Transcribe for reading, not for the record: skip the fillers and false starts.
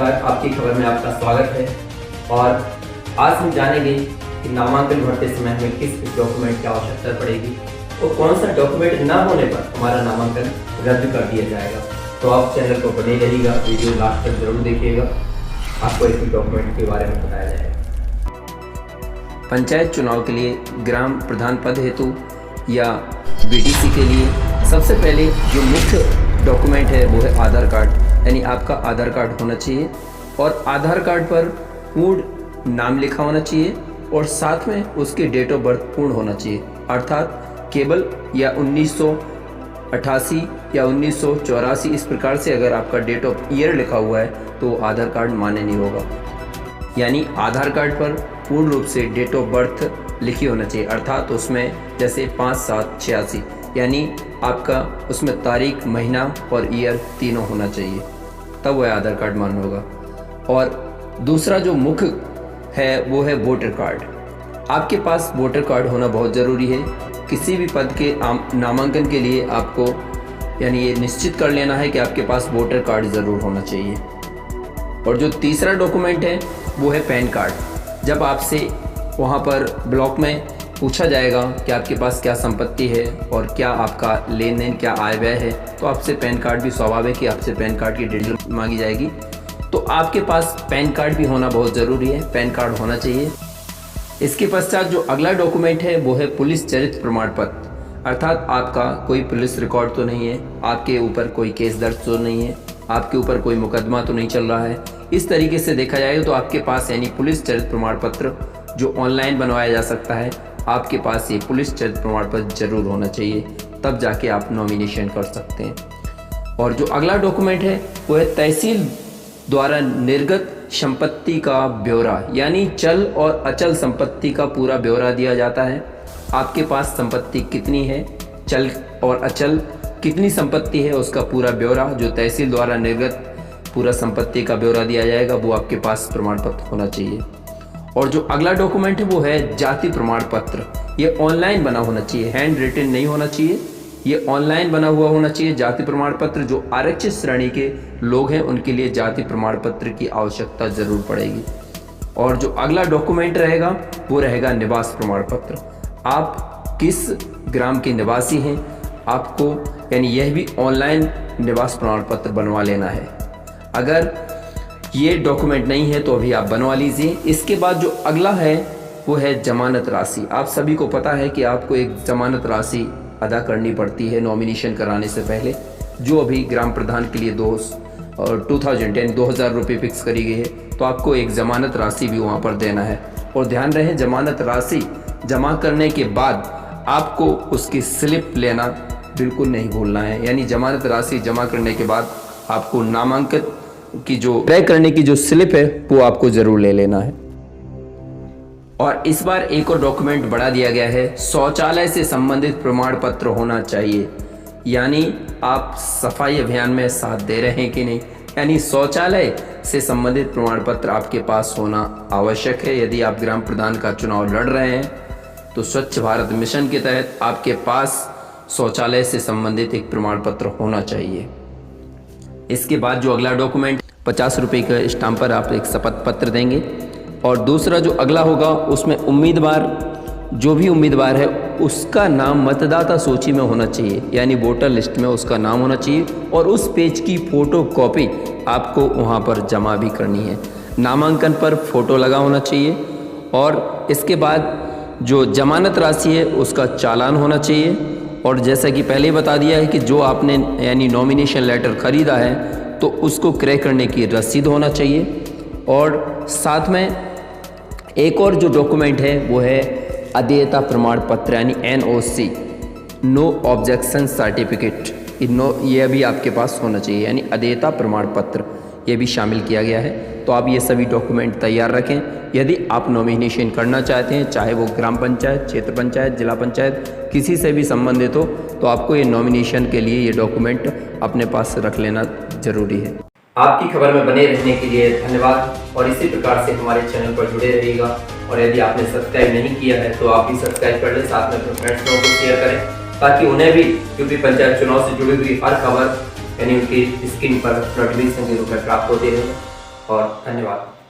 नमस्कार, आपकी खबर में आपका स्वागत है। और आज हम जानेंगे कि नामांकन भरते समय हमें किस किस डॉक्यूमेंट की आवश्यकता पड़ेगी और कौन सा डॉक्यूमेंट ना होने पर हमारा नामांकन रद्द कर दिया जाएगा। तो आप चैनल को बने रहिएगा, वीडियो लास्ट तक जरूर देखिएगा, आपको इस डॉक्यूमेंट के बारे में बताया जाएगा। पंचायत चुनाव के लिए ग्राम प्रधान पद हेतु या बीडीसी के लिए सबसे पहले जो मुख्य डॉक्यूमेंट है वो है आधार कार्ड, यानी आपका आधार कार्ड होना चाहिए और आधार कार्ड पर पूर्ण नाम लिखा होना चाहिए और साथ में उसकी डेट ऑफ बर्थ पूर्ण होना चाहिए, अर्थात केवल या 1988 या 1984 इस प्रकार से अगर आपका डेट ऑफ ईयर लिखा हुआ है तो आधार कार्ड मान्य नहीं होगा। यानी आधार कार्ड पर पूर्ण रूप से डेट ऑफ बर्थ लिखी होना चाहिए, अर्थात उसमें जैसे 5/7/86 यानी आपका उसमें तारीख, महीना और ईयर तीनों होना चाहिए, तब वह आधार कार्ड मान्य होगा। और दूसरा जो मुख्य है वो है वोटर कार्ड। आपके पास वोटर कार्ड होना बहुत ज़रूरी है। किसी भी पद के नामांकन के लिए आपको यानी ये निश्चित कर लेना है कि आपके पास वोटर कार्ड ज़रूर होना चाहिए। और जो तीसरा डॉक्यूमेंट है वो है पैन कार्ड। जब आपसे वहाँ पर ब्लॉक में पूछा जाएगा कि आपके पास क्या संपत्ति है और क्या आपका लेन देन, क्या आय व्यय है, तो आपसे पैन कार्ड भी स्वाभाविक है, आपसे पैन कार्ड की डिटेल मांगी जाएगी। तो आपके पास पैन कार्ड भी होना बहुत ज़रूरी है, पैन कार्ड होना चाहिए। इसके पश्चात जो अगला डॉक्यूमेंट है वो है पुलिस चरित्र प्रमाण पत्र, अर्थात आपका कोई पुलिस रिकॉर्ड तो नहीं है, आपके ऊपर कोई केस दर्ज तो नहीं है, आपके ऊपर कोई मुकदमा तो नहीं चल रहा है। इस तरीके से देखा जाएगा तो आपके पास यानी पुलिस चरित्र प्रमाण पत्र जो ऑनलाइन बनवाया जा सकता है, आपके पास ये पुलिस चरित्र प्रमाण पत्र जरूर होना चाहिए, तब जाके आप नॉमिनेशन कर सकते हैं। और जो अगला डॉक्यूमेंट है वो है तहसील द्वारा निर्गत संपत्ति का ब्यौरा, यानी चल और अचल संपत्ति का पूरा ब्यौरा दिया जाता है। आपके पास संपत्ति कितनी है, चल और अचल कितनी संपत्ति है, उसका पूरा ब्यौरा जो तहसील द्वारा निर्गत पूरा संपत्ति का ब्यौरा दिया जाएगा, वो आपके पास प्रमाण पत्र होना चाहिए। और जो अगला डॉक्यूमेंट है वो है जाति प्रमाण पत्र। ये ऑनलाइन बना होना चाहिए, हैंड रिटन नहीं होना चाहिए, ये ऑनलाइन बना हुआ होना चाहिए। जाति प्रमाण पत्र जो आरक्षित श्रेणी के लोग हैं उनके लिए जाति प्रमाण पत्र की आवश्यकता जरूर पड़ेगी। और जो अगला डॉक्यूमेंट रहेगा वो रहेगा निवास प्रमाण पत्र। आप किस ग्राम के निवासी हैं, आपको यानी यह भी ऑनलाइन निवास प्रमाण पत्र बनवा लेना है। अगर ये डॉक्यूमेंट नहीं है तो अभी आप बनवा लीजिए। इसके बाद जो अगला है वो है जमानत राशि। आप सभी को पता है कि आपको एक जमानत राशि अदा करनी पड़ती है नॉमिनेशन कराने से पहले, जो अभी ग्राम प्रधान के लिए 2010 रुपये फिक्स करी गई है, तो आपको एक जमानत राशि भी वहाँ पर देना है। और ध्यान रहे जमानत राशि जमा करने के बाद आपको उसकी स्लिप लेना बिल्कुल नहीं भूलना है, यानी जमानत राशि जमा करने के बाद आपको नामांकन की जो क्रय करने की जो स्लिप है वो आपको जरूर ले लेना है। और इस बार एक और डॉक्यूमेंट बढ़ा दिया गया है, शौचालय से संबंधित प्रमाण पत्र होना चाहिए। यानी आप सफाई अभियान में साथ दे रहे हैं कि नहीं, यानी शौचालय से संबंधित प्रमाण पत्र आपके पास होना आवश्यक है। यदि आप ग्राम प्रधान का चुनाव लड़ रहे हैं तो स्वच्छ भारत मिशन के तहत आपके पास शौचालय से संबंधित एक प्रमाण पत्र होना चाहिए। इसके बाद जो अगला डॉक्यूमेंट 50 रुपये का स्टाम्प पर आप एक शपथ पत्र देंगे। और दूसरा जो अगला होगा उसमें उम्मीदवार, जो भी उम्मीदवार है उसका नाम मतदाता सूची में होना चाहिए, यानी वोटर लिस्ट में उसका नाम होना चाहिए और उस पेज की फ़ोटो कॉपी आपको वहाँ पर जमा भी करनी है। नामांकन पर फ़ोटो लगा होना चाहिए। और इसके बाद जो जमानत राशि है उसका चालान होना चाहिए। और जैसा कि पहले बता दिया है कि जो आपने यानी नॉमिनेशन लेटर ख़रीदा है तो उसको क्रय करने की रसीद होना चाहिए। और साथ में एक और जो डॉक्यूमेंट है वो है अदेयता प्रमाण पत्र, यानी NOC, नो ऑब्जेक्शन सर्टिफिकेट। ये भी आपके पास होना चाहिए, यानी अदेयता प्रमाण पत्र ये भी शामिल किया गया है। तो आप ये सभी डॉक्यूमेंट तैयार रखें। यदि आप नॉमिनेशन करना चाहते हैं, चाहे वो ग्राम पंचायत, क्षेत्र पंचायत, जिला पंचायत किसी से भी संबंधित हो, तो आपको ये नॉमिनेशन के लिए ये डॉक्यूमेंट अपने पास रख लेना जरूरी है। आपकी खबर में बने रहने के लिए धन्यवाद और इसी प्रकार से हमारे चैनल पर जुड़े रहिएगा। और यदि आपने सब्सक्राइब नहीं किया है तो आप भी सब्सक्राइब कर लें, साथ में अपने फ्रेंड्स को शेयर करें ताकि उन्हें भी यूपी पंचायत चुनाव से जुड़ी हुई हर खबर यानी उनकी स्क्रीन पर नोटिफिकेशन के रूप में प्राप्त होती रहे। और धन्यवाद।